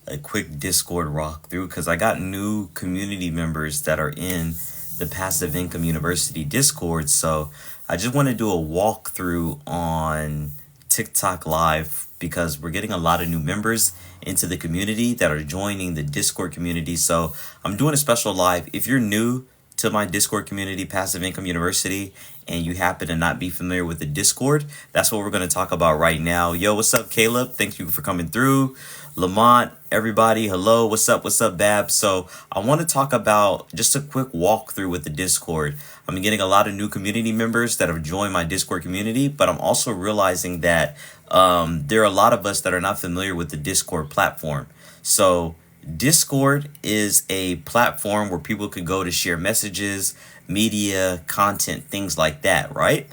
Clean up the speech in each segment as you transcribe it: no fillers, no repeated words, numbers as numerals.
a quick Discord walkthrough because I got new community members that are in the Passive Income University Discord. So I just want to do a walkthrough on TikTok Live because we're getting a lot of new members into the community that are joining the Discord community. So I'm doing a special live. If you're new to my Discord community, Passive Income University, and you happen to not be familiar with the Discord, that's what we're going to talk about right now. Yo, what's up, Caleb? Thank you for coming through. Lamont, everybody, hello, what's up, Bab? So I want to talk about just a quick walkthrough with the Discord. I'm getting a lot of new community members that have joined my Discord community, but I'm also realizing that there are a lot of us that are not familiar with the Discord platform. So Discord is a platform where people can go to share messages, media, content, things like that, right?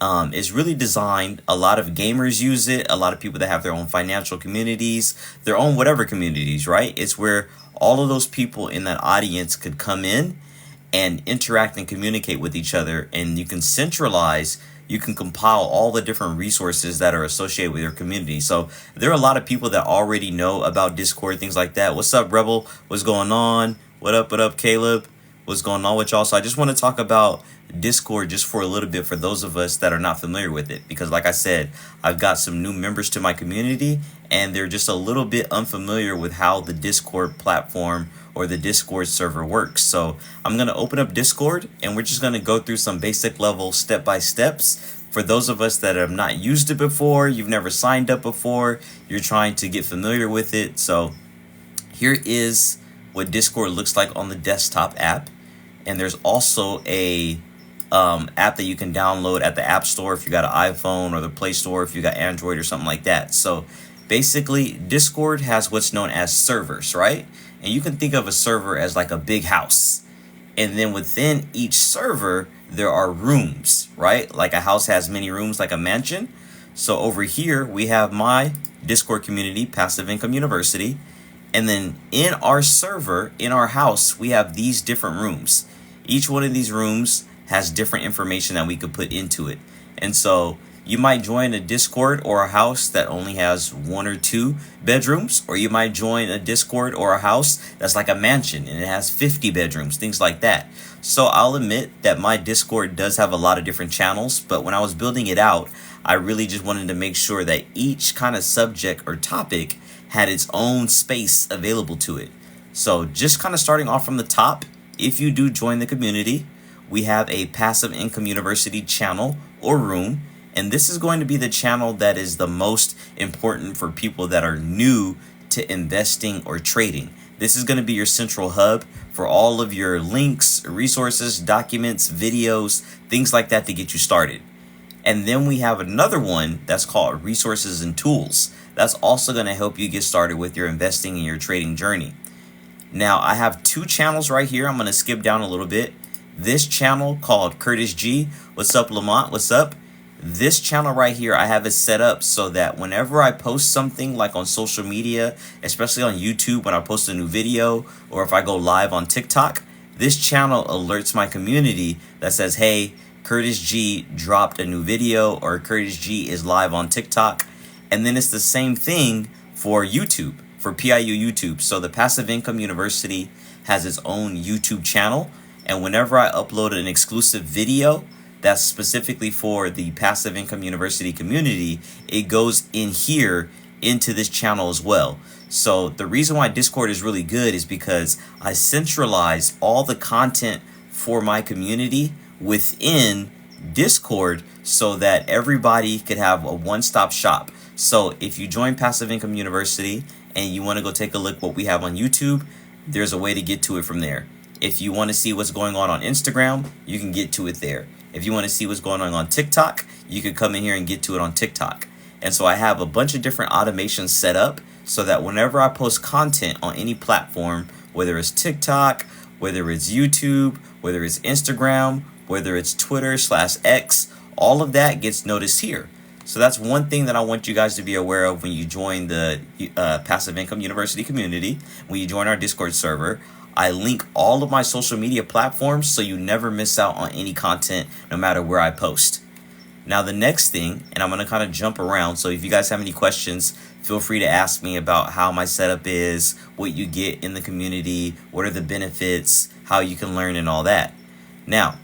It's really designed. A lot of gamers use it. A lot of people that have their own financial communities, their own whatever communities, right? It's where all of those people in that audience could come in and interact and communicate with each other. And you can compile all the different resources that are associated with your community. So there are a lot of people that already know about Discord, things like that. What's up, Rebel? What's going on? What up, Caleb? What's going on with y'all? So I just want to talk about Discord just for a little bit for those of us that are not familiar with it. Because like I said, I've got some new members to my community and they're just a little bit unfamiliar with how the Discord platform or the Discord server works. So I'm going to open up Discord and we're just going to go through some basic level step-by-steps. For those of us that have not used it before, you've never signed up before, you're trying to get familiar with it. So here is what Discord looks like on the desktop app. And there's also a app that you can download at the App Store if you got an iPhone, or the Play Store if you got Android or something like that. So basically, Discord has what's known as servers, right? And you can think of a server as like a big house. And then within each server, there are rooms, right? Like a house has many rooms, like a mansion. So over here, we have my Discord community, Passive Income University. And then in our server, in our house, we have these different rooms. Each one of these rooms has different information that we could put into it. And so you might join a Discord or a house that only has 1 or 2 bedrooms, or you might join a Discord or a house that's like a mansion and it has 50 bedrooms, things like that. So I'll admit that my Discord does have a lot of different channels, but when I was building it out, I really just wanted to make sure that each kind of subject or topic had its own space available to it. So just kind of starting off from the top, if you do join the community, we have a Passive Income University channel or room. And this is going to be the channel that is the most important for people that are new to investing or trading. This is going to be your central hub for all of your links, resources, documents, videos, things like that to get you started. And then we have another one that's called Resources and Tools. That's also going to help you get started with your investing and your trading journey. Now, I have 2 channels right here. I'm going to skip down a little bit. This channel called Curtis G. What's up, Lamont? What's up? This channel right here, I have it set up so that whenever I post something like on social media, especially on YouTube when I post a new video, or if I go live on TikTok, this channel alerts my community that says, hey, Curtis G dropped a new video, or Curtis G is live on TikTok. And then it's the same thing for YouTube, for PIU YouTube. So the Passive Income University has its own YouTube channel. And whenever I upload an exclusive video that's specifically for the Passive Income University community, it goes in here into this channel as well. So the reason why Discord is really good is because I centralize all the content for my community within Discord so that everybody could have a one-stop shop. So if you join Passive Income University and you want to go take a look what we have on YouTube, there's a way to get to it from there. If you want to see what's going on Instagram, you can get to it there. If you want to see what's going on TikTok, you can come in here and get to it on TikTok. And so I have a bunch of different automations set up so that whenever I post content on any platform, whether it's TikTok, whether it's YouTube, whether it's Instagram, whether it's Twitter/X, all of that gets noticed here. So that's one thing that I want you guys to be aware of when you join the Passive Income University community, when you join our Discord server. I link all of my social media platforms so you never miss out on any content no matter where I post. Now the next thing, and I'm going to kind of jump around, so if you guys have any questions, feel free to ask me about how my setup is, what you get in the community, what are the benefits, how you can learn, and all that. Now,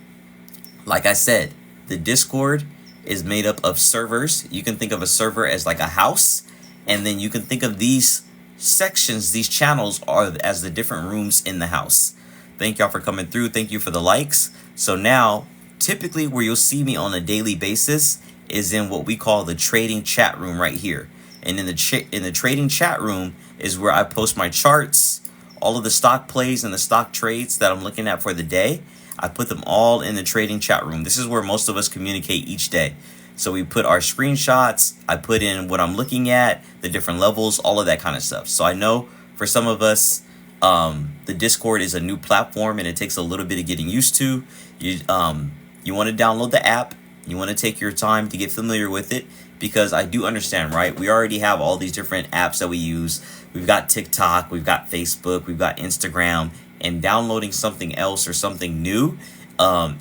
like I said, the Discord is made up of servers. You can think of a server as like a house, and then you can think of these sections, these channels, are as the different rooms in the house. Thank y'all for coming through. Thank you for the likes. So now, typically where you'll see me on a daily basis is in what we call the trading chat room right here. And in the trading chat room is where I post my charts, all of the stock plays and the stock trades that I'm looking at for the day. I put them all in the trading chat room. This is where most of us communicate each day. So we put our screenshots, I put in what I'm looking at, the different levels, all of that kind of stuff. So I know for some of us, the Discord is a new platform and it takes a little bit of getting used to. You want to download the app. You want to take your time to get familiar with it, because I do understand, right? We already have all these different apps that we use. We've got TikTok, we've got Facebook, we've got Instagram, and downloading something else or something new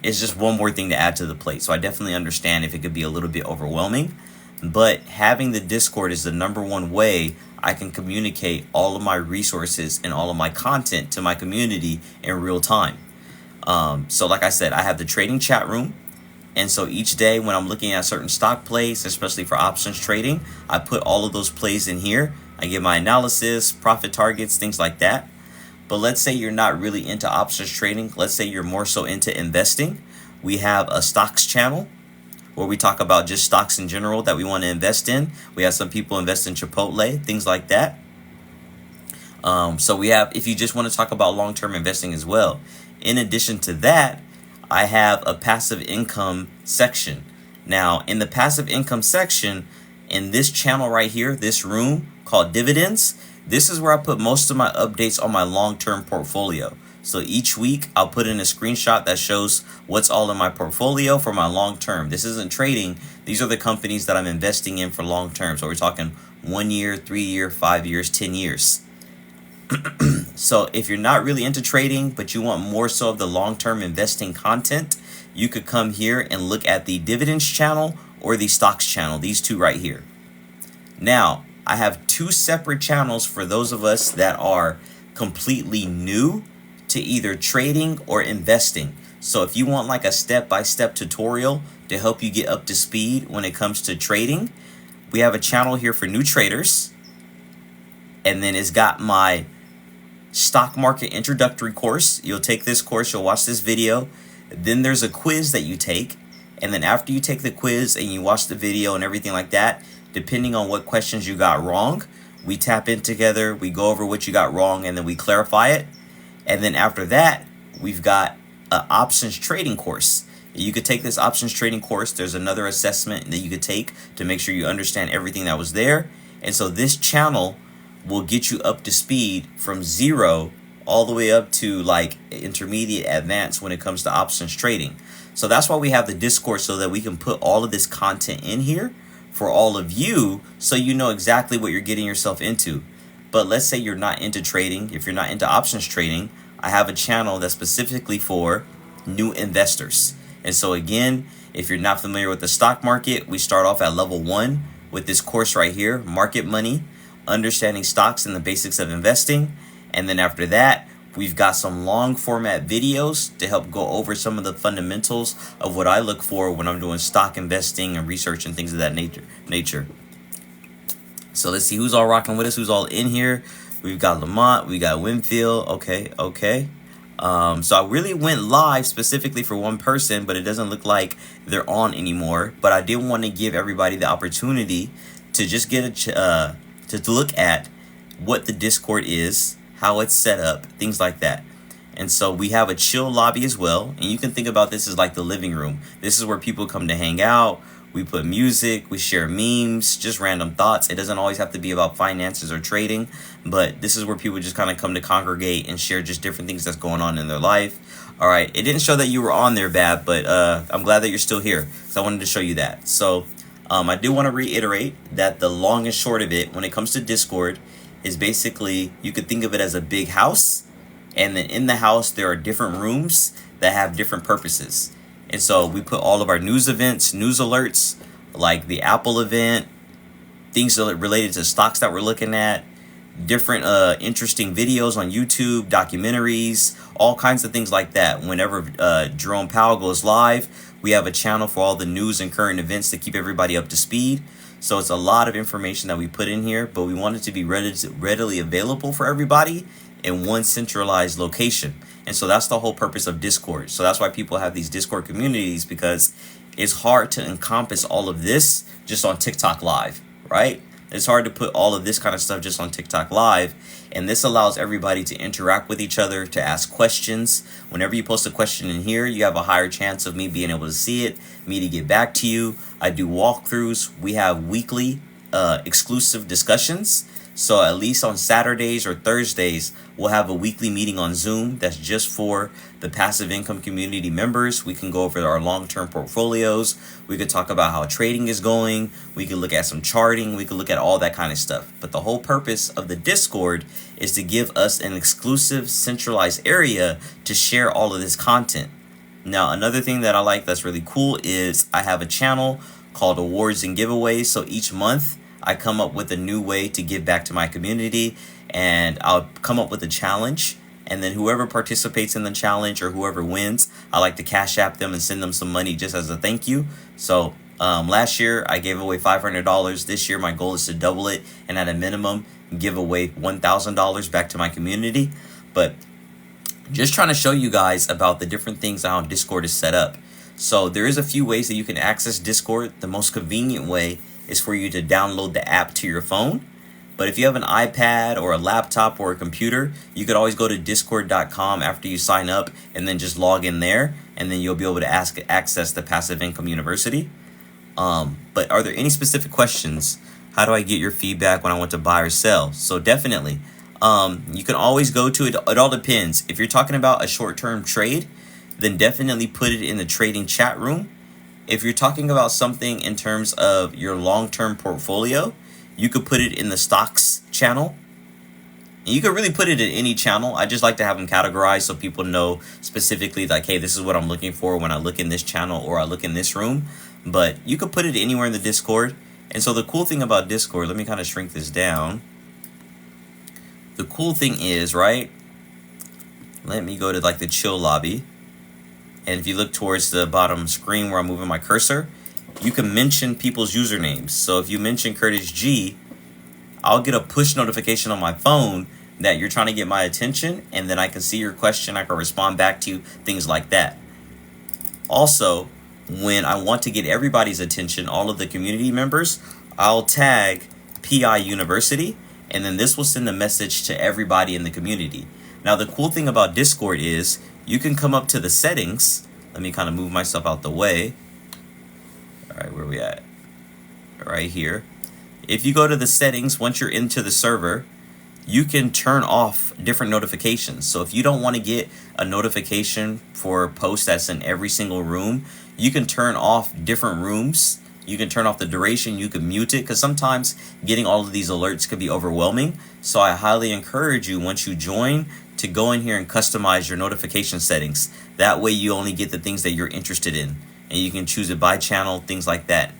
is just one more thing to add to the plate. So I definitely understand if it could be a little bit overwhelming, but having the Discord is the number one way I can communicate all of my resources and all of my content to my community in real time. So like I said, I have the trading chat room. And so each day when I'm looking at certain stock plays, especially for options trading, I put all of those plays in here. I give my analysis, profit targets, things like that. But let's say you're not really into options trading. Let's say you're more so into investing. We have a stocks channel where we talk about just stocks in general that we want to invest in. We have some people invest in Chipotle, things like that. So we have, if you just want to talk about long-term investing as well. In addition to that, I have a passive income section. Now, in the passive income section, in this channel right here, this room called dividends, this is where I put most of my updates on my long-term portfolio. So each week I'll put in a screenshot that shows what's all in my portfolio for my long-term. This isn't trading. These are the companies that I'm investing in for long-term. So we're talking 1 year, 3 year, 5 years, 10 years. So if you're not really into trading, but you want more so of the long-term investing content, you could come here and look at the dividends channel or the stocks channel, these two right here. Now, I have two separate channels for those of us that are completely new to either trading or investing. So if you want like a step-by-step tutorial to help you get up to speed when it comes to trading, we have a channel here for new traders. And then it's got my stock market introductory course. You'll take this course, you'll watch this video. Then there's a quiz that you take. And then after you take the quiz and you watch the video and everything like that, depending on what questions you got wrong, we tap in together, we go over what you got wrong, and then we clarify it. And then after that, we've got an options trading course. You could take this options trading course. There's another assessment that you could take to make sure you understand everything that was there. And so this channel will get you up to speed from 0 all the way up to like intermediate advanced when it comes to options trading. So that's why we have the Discord, so that we can put all of this content in here for all of you, so you know exactly what you're getting yourself into. But let's say you're not into trading. If you're not into options trading, I have a channel that's specifically for new investors. And so again, if you're not familiar with the stock market, we start off at level 1 with this course right here, Market Money, Understanding Stocks and the Basics of Investing. And then after that, we've got some long format videos to help go over some of the fundamentals of what I look for when I'm doing stock investing and research and things of that nature. So let's see who's all rocking with us, who's all in here. We've got Lamont, we got Winfield. Okay. So I really went live specifically for one person, but it doesn't look like they're on anymore. But I did want to give everybody the opportunity to just get to look at what the Discord is, how it's set up, things like that. And so we have a chill lobby as well. And you can think about this as like the living room. This is where people come to hang out. We put music, we share memes, just random thoughts. It doesn't always have to be about finances or trading, but this is where people just kind of come to congregate and share just different things that's going on in their life. All right, it didn't show that you were on there, Bab, but I'm glad that you're still here, so I wanted to show you that. So I do want to reiterate that the long and short of it when it comes to Discord is basically, you could think of it as a big house, and then in the house there are different rooms that have different purposes. And so we put all of our news events, news alerts, like the Apple event, things related to stocks that we're looking at, different interesting videos on YouTube, documentaries, all kinds of things like that. Whenever Jerome Powell goes live, we have a channel for all the news and current events to keep everybody up to speed. So it's a lot of information that we put in here, but we want it to be readily available for everybody in one centralized location. And so that's the whole purpose of Discord. So that's why people have these Discord communities, because it's hard to encompass all of this just on TikTok Live, right? It's hard to put all of this kind of stuff just on TikTok Live. And this allows everybody to interact with each other, to ask questions. Whenever you post a question in here, you have a higher chance of me being able to see it, me to get back to you. I do walkthroughs. We have weekly exclusive discussions. So at least on Saturdays or Thursdays, we'll have a weekly meeting on Zoom that's just for the passive income community members. We can go over our long-term portfolios. We could talk about how trading is going. We could look at some charting. We could look at all that kind of stuff. But the whole purpose of the Discord is to give us an exclusive centralized area to share all of this content. Now, another thing that I like that's really cool is I have a channel called Awards and Giveaways. So each month, I come up with a new way to give back to my community, and I'll come up with a challenge, and then whoever participates in the challenge or whoever wins, I like to cash app them and send them some money just as a thank you. So last year I gave away $500. This year my goal is to double it, and at a minimum give away $1,000 back to my community. But just trying to show you guys about the different things how Discord is set up. So there is a few ways that you can access Discord. The most convenient way is for you to download the app to your phone. But if you have an iPad or a laptop or a computer, you could always go to discord.com after you sign up and then just log in there, and then you'll be able to access the Passive Income University. But are there any specific questions? How do I get your feedback when I want to buy or sell? So definitely, you can always go to it. It all depends. If you're talking about a short-term trade, then definitely put it in the trading chat room. If you're talking about something in terms of your long-term portfolio, you could put it in the stocks channel. And you could really put it in any channel. I just like to have them categorized so people know specifically, like, hey, this is what I'm looking for when I look in this channel or I look in this room. But you could put it anywhere in the Discord. And so the cool thing about Discord, let me kind of shrink this down. The cool thing is, right, let me go to like the chill lobby. And if you look towards the bottom screen where I'm moving my cursor, you can mention people's usernames. So if you mention Curtis G, I'll get a push notification on my phone that you're trying to get my attention, and then I can see your question. I can respond back to you, things like that. Also, when I want to get everybody's attention, all of the community members, I'll tag PI University, and then this will send a message to everybody in the community. Now, the cool thing about Discord is you can come up to the settings. Let me kind of move myself out the way. All right, where are we at? Right here. If you go to the settings, once you're into the server, you can turn off different notifications. So if you don't want to get a notification for a post that's in every single room, you can turn off different rooms. You can turn off the duration. You can mute it, because sometimes getting all of these alerts could be overwhelming. So I highly encourage you, once you join, to go in here and customize your notification settings. That way you only get the things that you're interested in, and you can choose it by channel, things like that.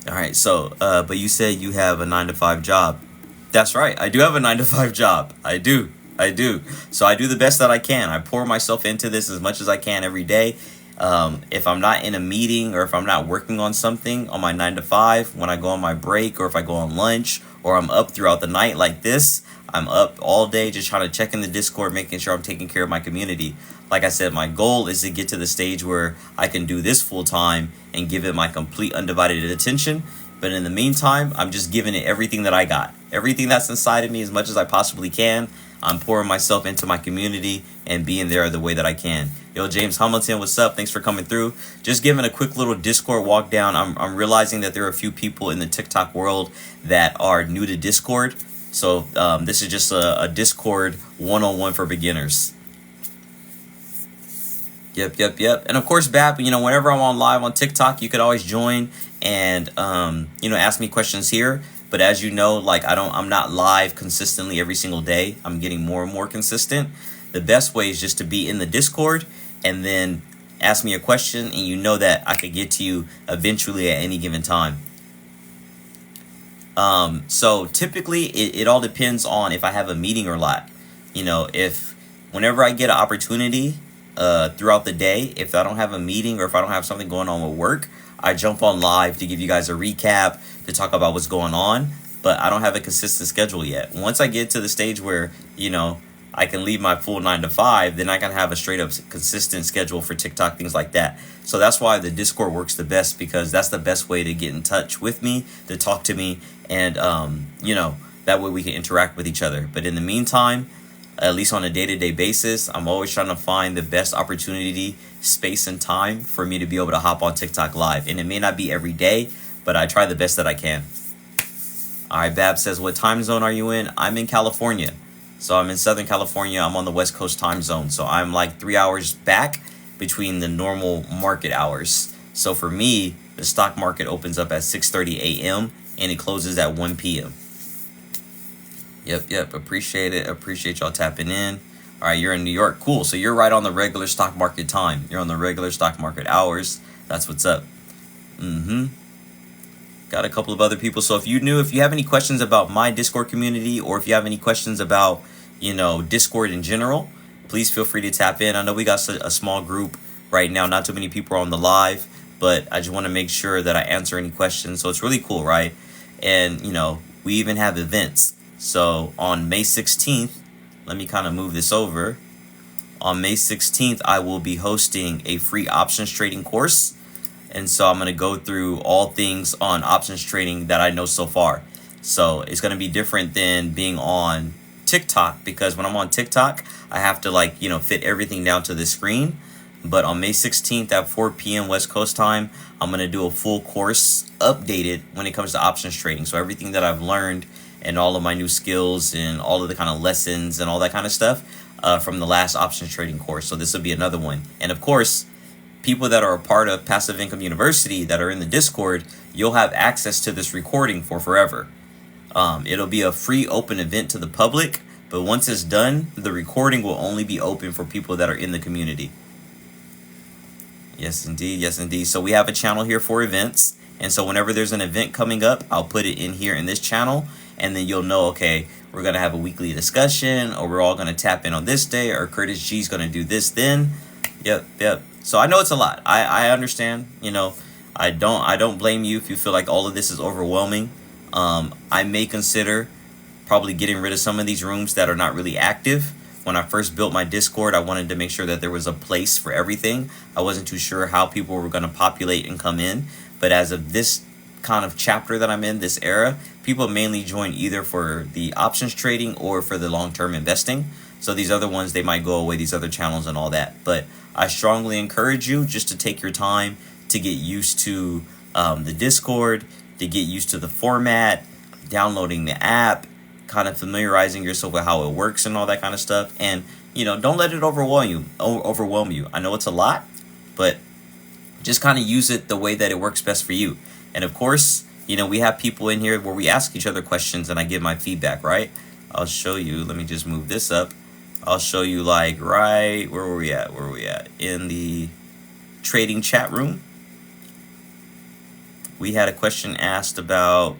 All right, so but you said you have a 9-to-5 job. That's right, I do have a 9-to-5 job. I do. So I do the best that I can. I pour myself into this as much as I can every day. If I'm not in a meeting, or if I'm not working on something on my 9-to-5, when I go on my break, or if I go on lunch, or I'm up throughout the night like this, I'm up all day just trying to check in the Discord, making sure I'm taking care of my community. Like I said, my goal is to get to the stage where I can do this full time and give it my complete undivided attention. But in the meantime, I'm just giving it everything that I got. Everything that's inside of me as much as I possibly can. I'm pouring myself into my community and being there the way that I can. Yo, James Hamilton, what's up? Thanks for coming through. Just giving a quick little Discord walk down. I'm realizing that there are a few people in the TikTok world that are new to Discord. So this is just a Discord 101 for beginners. Yep. And of course, BAP, whenever I'm on live on TikTok, you could always join and, ask me questions here. But as you know, I'm not live consistently every single day. I'm getting more and more consistent. The best way is just to be in the Discord and then ask me a question, and you know that I could get to you eventually at any given time. So typically it all depends on if I have a meeting or not. If whenever I get an opportunity throughout the day, if I don't have a meeting or if I don't have something going on with work, I jump on live to give you guys a recap, to talk about what's going on. But I don't have a consistent schedule yet. Once I get to the stage where, I can leave my full 9 to 5, then I can have a straight up consistent schedule for TikTok, things like that. So that's why the Discord works the best, because that's the best way to get in touch with me, to talk to me, and that way we can interact with each other. But in the meantime, at least on a day-to-day basis, I'm always trying to find the best opportunity, space, and time for me to be able to hop on TikTok live. And it may not be every day, but I try the best that I can. All right, Bab says, what time zone are you in? I'm in California. So I'm in Southern California. I'm on the West Coast time zone. So I'm like 3 hours back between the normal market hours. So for me, the stock market opens up at 6:30 a.m. and it closes at 1 p.m. Yep. Appreciate it. Appreciate y'all tapping in. All right, you're in New York. Cool. So you're right on the regular stock market time. You're on the regular stock market hours. That's what's up. Got a couple of other people. So if you have any questions about my Discord community, or if you have any questions about, Discord in general, please feel free to tap in. I know we got a small group right now. Not too many people are on the live, but I just want to make sure that I answer any questions. So it's really cool, right? And, we even have events. So on May 16th, let me kind of move this over. On May 16th, I will be hosting a free options trading course. And so I'm going to go through all things on options trading that I know so far. So it's going to be different than being on TikTok, because when I'm on TikTok, I have to fit everything down to the screen. But on May 16th at 4 p.m. West Coast time, I'm going to do a full course updated when it comes to options trading. So everything that I've learned and all of my new skills and all of the kind of lessons and all that kind of stuff from the last options trading course. So this will be another one. And of course, people that are a part of Passive Income University that are in the Discord, you'll have access to this recording for forever. It'll be a free open event to the public, but once it's done, the recording will only be open for people that are in the community. Yes, indeed. So we have a channel here for events. And so whenever there's an event coming up, I'll put it in here in this channel. And then you'll know, okay, we're going to have a weekly discussion, or we're all going to tap in on this day, or Curtis G's going to do this then. Yep. So I know it's a lot. I understand. I don't blame you if you feel like all of this is overwhelming. I may consider probably getting rid of some of these rooms that are not really active. When I first built my Discord, I wanted to make sure that there was a place for everything. I wasn't too sure how people were going to populate and come in. But as of this kind of chapter that I'm in, this era, people mainly join either for the options trading or for the long-term investing. So these other ones, they might go away, these other channels and all that. But I strongly encourage you just to take your time to get used to the Discord, to get used to the format, downloading the app, kind of familiarizing yourself with how it works and all that kind of stuff. And, don't let it overwhelm you. I know it's a lot, but just kind of use it the way that it works best for you. And of course, we have people in here where we ask each other questions and I give my feedback, right? I'll show you. Let me just move this up. I'll show you right where were we at in the trading chat room. We had a question asked about,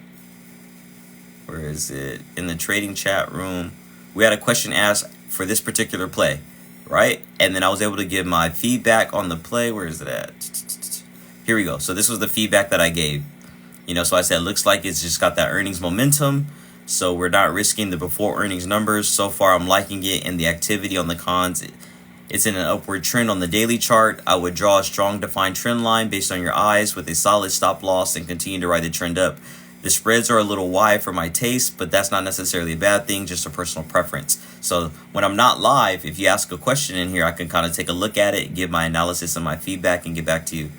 where is it? In the trading chat room, we had a question asked for this particular play, right? And then I was able to give my feedback on the play. Where is it at? Here we go. So this was the feedback that I gave. So I said, looks like it's just got that earnings momentum. So we're not risking the before earnings numbers. So far, I'm liking it. And the activity on the cons, it's in an upward trend on the daily chart. I would draw a strong defined trend line based on your eyes with a solid stop loss and continue to ride the trend up. The spreads are a little wide for my taste, but that's not necessarily a bad thing, just a personal preference. So when I'm not live, if you ask a question in here, I can kind of take a look at it, give my analysis and my feedback, and get back to you.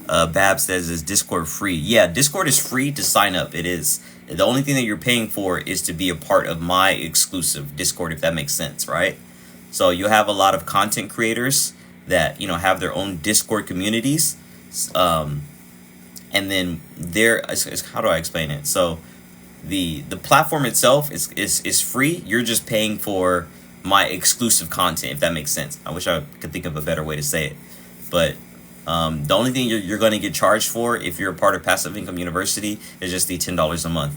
Bab says, is Discord free? Yeah, Discord is free to sign up. It is. The only thing that you're paying for is to be a part of my exclusive Discord, if that makes sense, right? So you'll have a lot of content creators that, have their own Discord communities. And then how do I explain it? So the platform itself is free. You're just paying for my exclusive content, if that makes sense. I wish I could think of a better way to say it. But the only thing you're going to get charged for if you're a part of Passive Income University is just the $10 a month.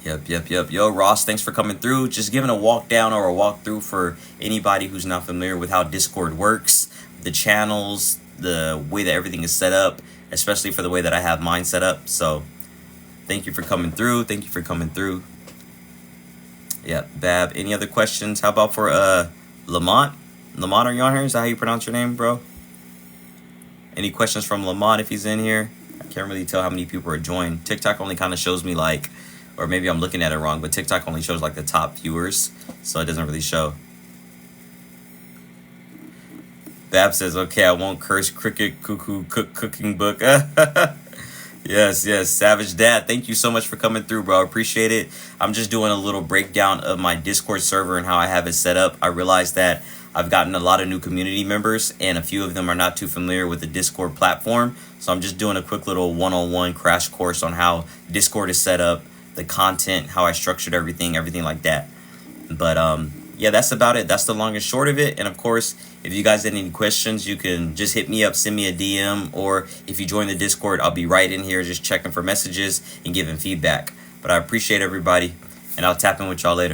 Yep. Yo, Ross, thanks for coming through. Just giving a walk down or a walk through for anybody who's not familiar with how Discord works, the channels, the way that everything is set up, especially for the way that I have mine set up. So thank you for coming through. Yeah, Bab, any other questions? How about for Lamont? Lamont, are you on here? Is that how you pronounce your name, bro? Any questions from Lamont if he's in here? I can't really tell how many people are joined. TikTok only kind of shows me like, or maybe I'm looking at it wrong, but TikTok only shows like the top viewers, so it doesn't really show. Bab says, okay, I won't curse. Cricket Cuckoo Cooking Book. Yes. Savage Dad, thank you so much for coming through, bro. I appreciate it. I'm just doing a little breakdown of my Discord server and how I have it set up. I realized that I've gotten a lot of new community members, and a few of them are not too familiar with the Discord platform. So I'm just doing a quick little one-on-one crash course on how Discord is set up, the content, how I structured everything like that. But yeah, that's about it. That's the long and short of it. And of course, if you guys had any questions, you can just hit me up, send me a DM, or if you join the Discord, I'll be right in here just checking for messages and giving feedback. But I appreciate everybody, and I'll tap in with y'all later.